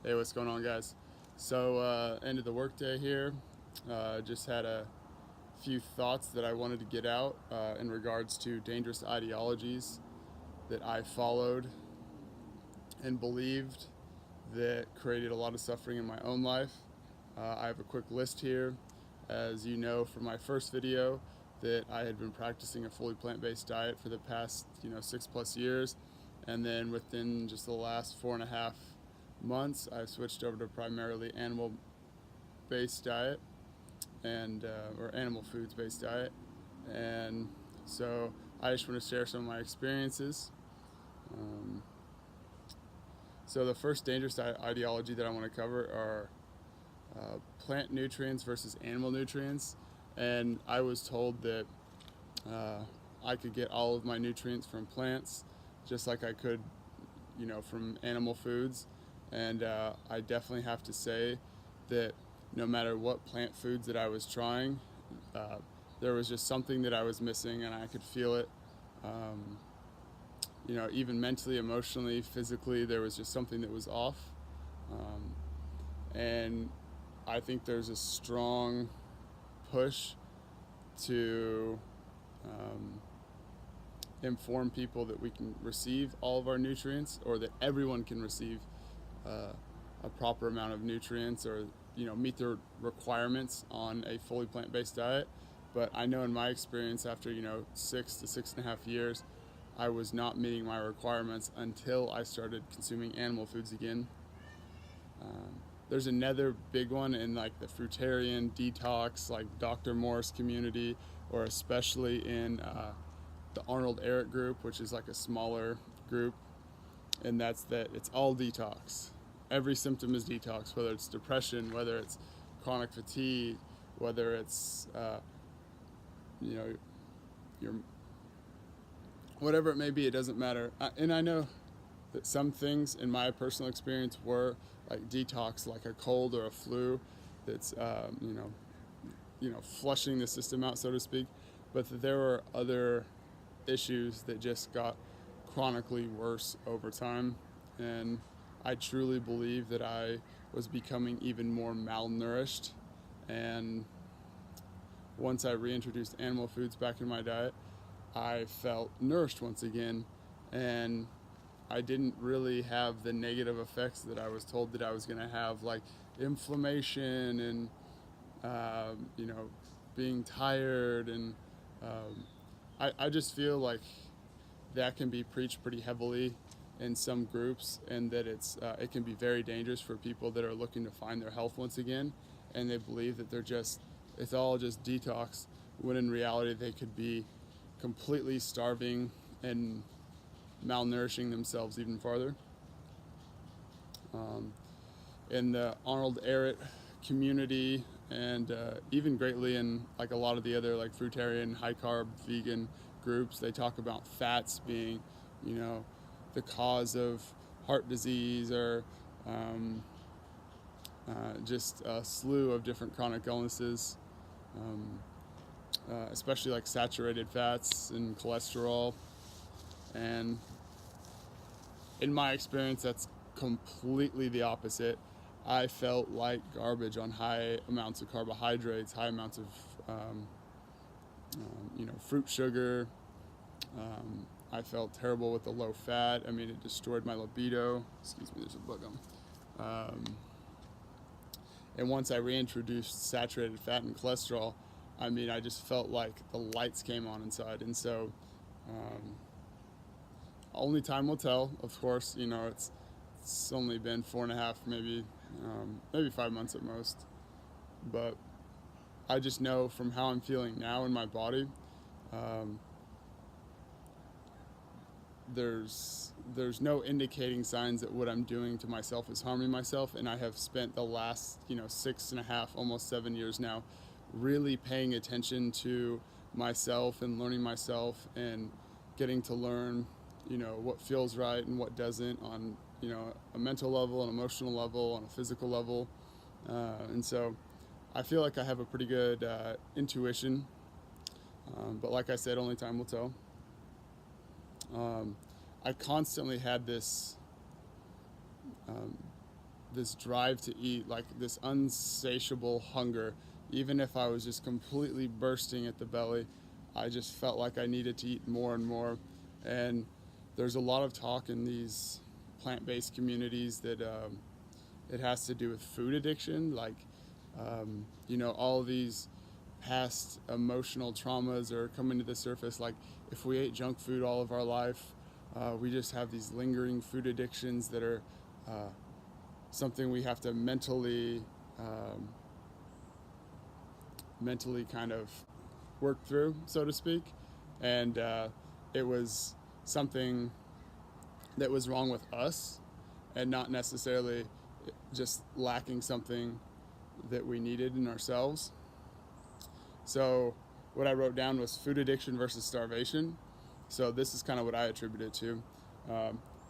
Hey, what's going on, guys? So, end of the workday here. Just had a few thoughts that I wanted to get out in regards to dangerous ideologies that I followed and believed that created a lot of suffering in my own life. I have a quick list here. As you know from my first video, that I had been practicing a fully plant-based diet for the past 6+ years, and then within just the last 4.5 months, I've switched over to primarily animal-based diet and or animal foods-based diet, and so I just want to share some of my experiences. Um, so the first dangerous ideology that I want to cover are plant nutrients versus animal nutrients, and I was told that uh, I could get all of my nutrients from plants, just like I could, from animal foods. And I definitely have to say that no matter what plant foods that I was trying, uh, there was just something that I was missing, and I could feel it. Um, even mentally, emotionally, physically, there was just something that was off. Um, and I think there's a strong push to inform people that we can receive all of our nutrients, or that everyone can receive a proper amount of nutrients, or meet their requirements on a fully plant-based diet. But I know in my experience, after 6 to 6.5 years, I was not meeting my requirements until I started consuming animal foods again. There's another big one in like the fruitarian detox, like Dr. Morse community, or especially in the Arnold Ehret group, which is like a smaller group, and that's that it's all detox. Every symptom is detox, whether it's depression, whether it's chronic fatigue, whether it's your whatever it may be. It doesn't matter. And I know that some things in my personal experience were like detox, like a cold or a flu, that's flushing the system out, so to speak. But that there were other issues that just got chronically worse over time, and I truly believe that I was becoming even more malnourished. And once I reintroduced animal foods back in my diet, I felt nourished once again, and I didn't really have the negative effects that I was told that I was going to have, like inflammation and being tired. And I just feel like that can be preached pretty heavily in some groups, and that it can be very dangerous for people that are looking to find their health once again, and they believe that it's all just detox, when in reality they could be completely starving and malnourishing themselves even farther. In the Arnold Ehret community, and even greatly in like a lot of the other like fruitarian, high carb, vegan groups, they talk about fats being, the cause of heart disease, or just a slew of different chronic illnesses, especially like saturated fats and cholesterol. And in my experience, that's completely the opposite. I felt like garbage on high amounts of carbohydrates, high amounts of fruit sugar. I felt terrible with the low fat. I mean, it destroyed my libido. Excuse me, there's a bug on. And once I reintroduced saturated fat and cholesterol, I mean, I just felt like the lights came on inside. And so, only time will tell, of course. It's only been 4.5, maybe 5 months at most. But I just know from how I'm feeling now in my body, there's no indicating signs that what I'm doing to myself is harming myself. And I have spent the last 6.5, almost 7 years now, really paying attention to myself and learning myself, and getting to learn what feels right and what doesn't, on a mental level, an emotional level, on a physical level. And so I feel like I have a pretty good intuition, but like I said, only time will tell. I constantly had this this drive to eat, like this unsatiable hunger. Even if I was just completely bursting at the belly, I just felt like I needed to eat more and more. And there's a lot of talk in these plant-based communities that it has to do with food addiction, like all these past emotional traumas are coming to the surface. Like if we ate junk food all of our life, we just have these lingering food addictions that are something we have to mentally kind of work through, so to speak. And it was something that was wrong with us and not necessarily just lacking something that we needed in ourselves. So what I wrote down was food addiction versus starvation. So this is kind of what I attribute it to.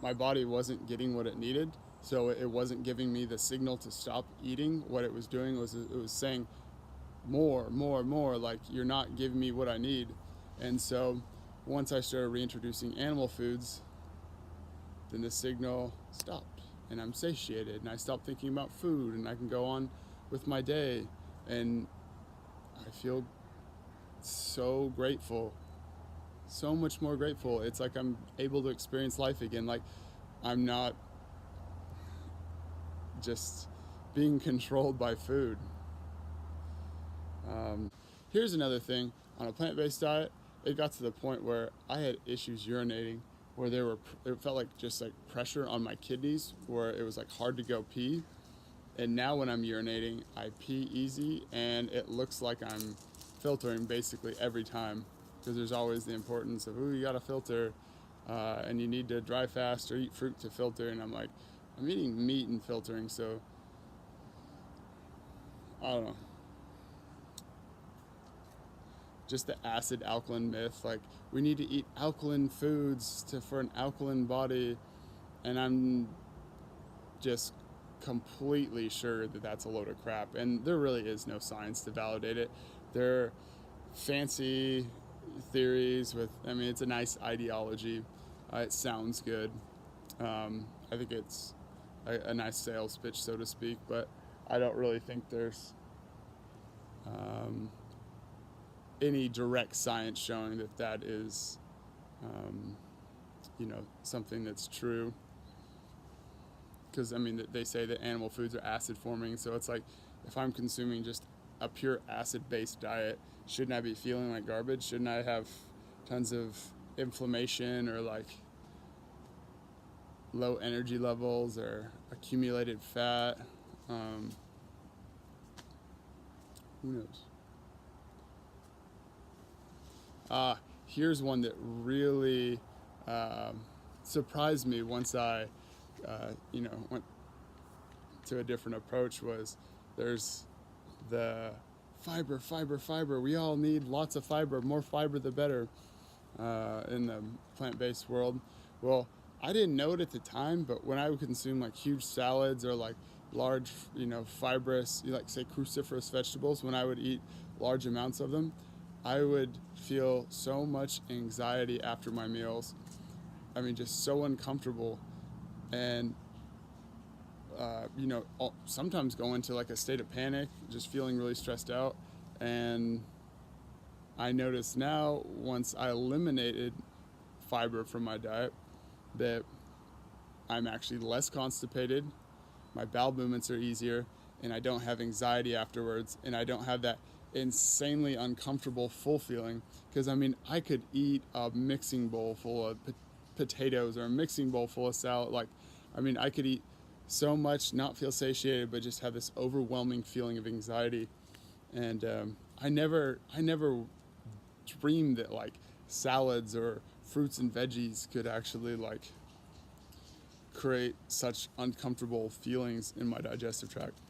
My body wasn't getting what it needed, so it wasn't giving me the signal to stop eating. What it was doing was it was saying more, like you're not giving me what I need. And so once I started reintroducing animal foods, then the signal stopped and I'm satiated and I stopped thinking about food and I can go on with my day. And I feel so grateful, so much more grateful. It's like I'm able to experience life again. Like I'm not just being controlled by food. Here's another thing. On a plant-based diet, it got to the point where I had issues urinating, where it felt like just like pressure on my kidneys, where it was like hard to go pee. And now when I'm urinating, I pee easy, and it looks like I'm filtering basically every time, because there's always the importance of, you gotta filter, and you need to dry fast or eat fruit to filter. And I'm like, I'm eating meat and filtering, so I don't know. Just the acid alkaline myth, like we need to eat alkaline foods for an alkaline body, and I'm just completely sure that that's a load of crap, and there really is no science to validate it. They're fancy theories it's a nice ideology. It sounds good. I think it's a nice sales pitch, so to speak, but I don't really think there's any direct science showing that is something that's true. Because they say that animal foods are acid forming, so it's like if I'm consuming just a pure acid based diet, shouldn't I be feeling like garbage? Shouldn't I have tons of inflammation or like low energy levels or accumulated fat? Who knows? Here's one that really surprised me once I went to a different approach. Was there's the fiber. We all need lots of fiber. More fiber, the better, in the plant-based world. Well, I didn't know it at the time, but when I would consume like huge salads or like large, fibrous, like say cruciferous vegetables, when I would eat large amounts of them, I would feel so much anxiety after my meals. Just so uncomfortable. And sometimes go into like a state of panic, just feeling really stressed out. And I notice now, once I eliminated fiber from my diet, that I'm actually less constipated, my bowel movements are easier, and I don't have anxiety afterwards, and I don't have that insanely uncomfortable full feeling. Because I could eat a mixing bowl full of potatoes or a mixing bowl full of salad. I could eat so much, not feel satiated, but just have this overwhelming feeling of anxiety. And I never dreamed that like salads or fruits and veggies could actually like create such uncomfortable feelings in my digestive tract.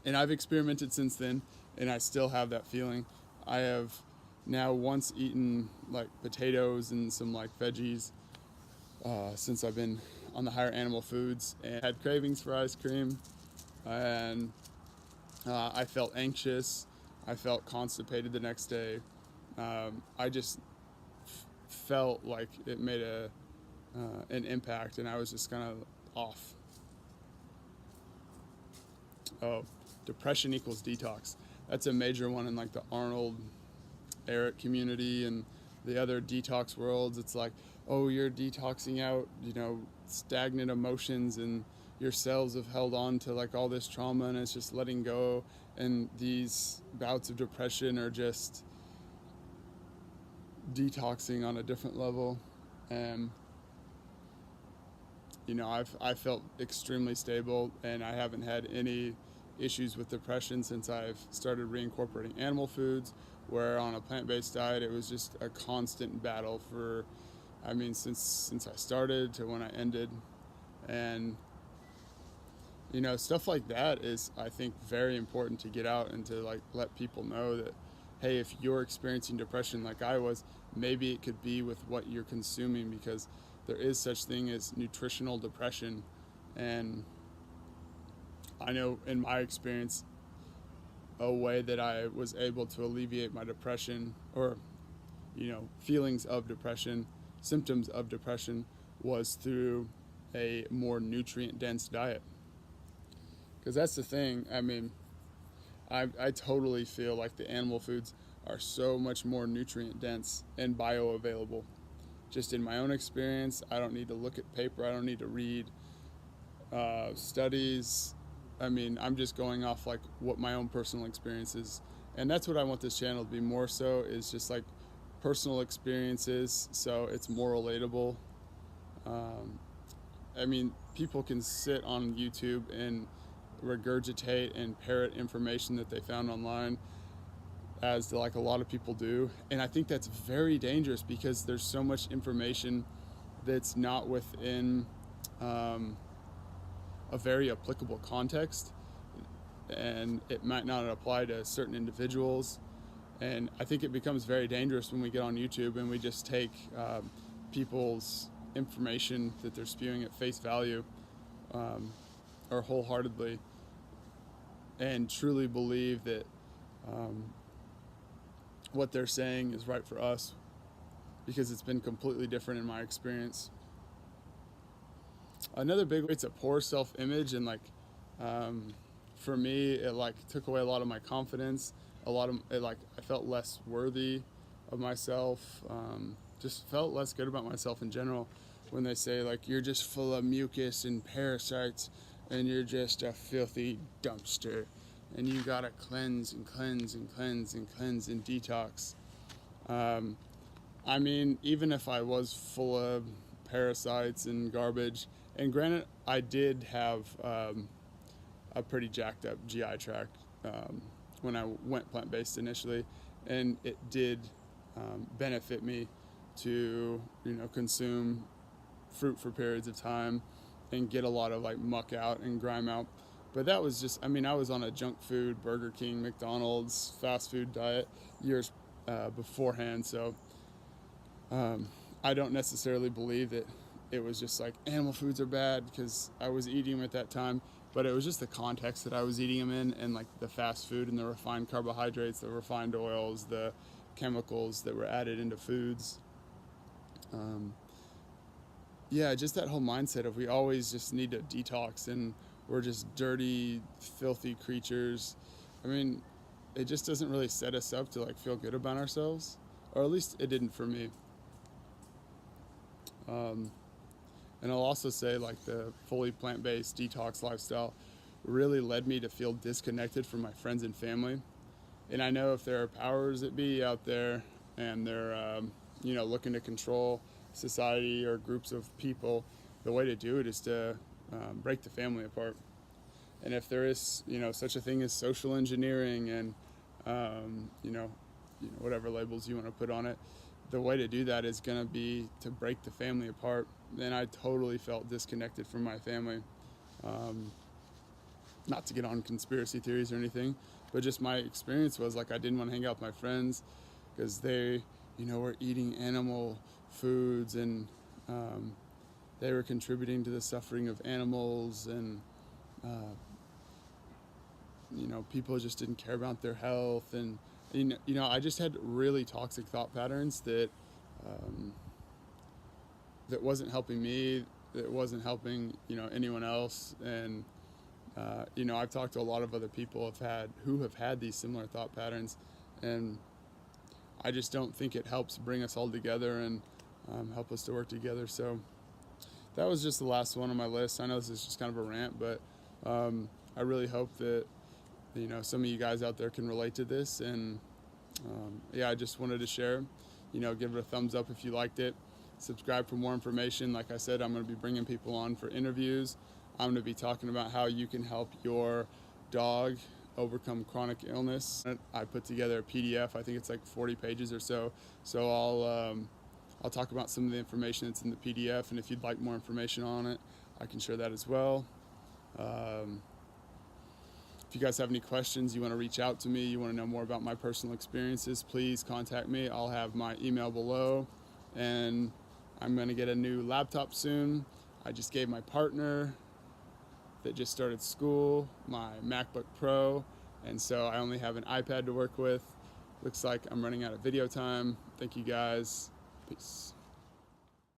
And I've experimented since then, and I still have that feeling. I have now once eaten like potatoes and some like veggies since I've been on the higher animal foods, and had cravings for ice cream, and I felt anxious. I felt constipated the next day. I just felt like it made an impact, and I was just kind of off. oh, depression equals detox. That's a major one in like the Arnold Ehret community and the other detox worlds. It's like, oh, you're detoxing out, stagnant emotions, and your cells have held on to like all this trauma, and it's just letting go. And these bouts of depression are just detoxing on a different level. And I felt extremely stable, and I haven't had any issues with depression since I've started reincorporating animal foods, where on a plant-based diet it was just a constant battle for, since I started to when I ended. And stuff like that is, I think, very important to get out and to like let people know that, hey, if you're experiencing depression like I was, maybe it could be with what you're consuming, because there is such thing as nutritional depression. And I know in my experience, a way that I was able to alleviate my depression, or feelings of depression, symptoms of depression, was through a more nutrient dense diet. Because that's the thing. I totally feel like the animal foods are so much more nutrient dense and bioavailable. Just in my own experience, I don't need to look at paper, I don't need to read studies. I'm just going off like what my own personal experience is. And that's what I want this channel to be more so, is just like personal experiences, so it's more relatable. People can sit on YouTube and regurgitate and parrot information that they found online, as like a lot of people do. And I think that's very dangerous, because there's so much information that's not within a very applicable context, and it might not apply to certain individuals. And I think it becomes very dangerous when we get on YouTube and we just take people's information that they're spewing at face value, or wholeheartedly, and truly believe that what they're saying is right for us, because it's been completely different in my experience. Another big way, it's a poor self-image, and like for me, it like took away a lot of my confidence. I felt less worthy of myself. Just felt less good about myself in general, when they say like, you're just full of mucus and parasites, and you're just a filthy dumpster, and you gotta cleanse and cleanse and cleanse and cleanse and detox. Even if I was full of parasites and garbage, and granted, I did have a pretty jacked up GI tract when I went plant-based initially, and it did benefit me to consume fruit for periods of time and get a lot of like muck out and grime out. But that was just, I was on a junk food, Burger King, McDonald's, fast food diet years beforehand. So I don't necessarily believe that it was just like animal foods are bad because I was eating them at that time, but it was just the context that I was eating them in, and like the fast food and the refined carbohydrates, the refined oils, the chemicals that were added into foods. Just that whole mindset of we always just need to detox, and we're just dirty, filthy creatures. It just doesn't really set us up to like feel good about ourselves, or at least it didn't for me. And I'll also say like the fully plant-based detox lifestyle really led me to feel disconnected from my friends and family. And I know if there are powers that be out there, and they're looking to control society or groups of people, the way to do it is to break the family apart. And if there is such a thing as social engineering and whatever labels you want to put on it, the way to do that is going to be to break the family apart. And I totally felt disconnected from my family. Not to get on conspiracy theories or anything, but just my experience was like I didn't want to hang out with my friends because they were eating animal foods, and they were contributing to the suffering of animals, and people just didn't care about their health. And I just had really toxic thought patterns that wasn't helping me, that wasn't helping anyone else. And You know, I've talked to a lot of other people who have had these similar thought patterns, and I just don't think it helps bring us all together and help us to work together. So that was just the last one on my list. I know this is just kind of a rant, but I really hope that, you know, some of you guys out there can relate to this. And yeah, I just wanted to share. You know, give it a thumbs up if you liked it. Subscribe for more information. Like I said, I'm going to be bringing people on for interviews. I'm going to be talking about how you can help your dog overcome chronic illness. I put together a PDF. I think it's like 40 pages or so. So I'll talk about some of the information that's in the PDF, and if you'd like more information on it, I can share that as well. If you guys have any questions, you want to reach out to me, you want to know more about my personal experiences, please contact me. I'll have my email below, and I'm going to get a new laptop soon. I just gave my partner that just started school my MacBook Pro, and so I only have an iPad to work with. Looks like I'm running out of video time. Thank you guys. Peace.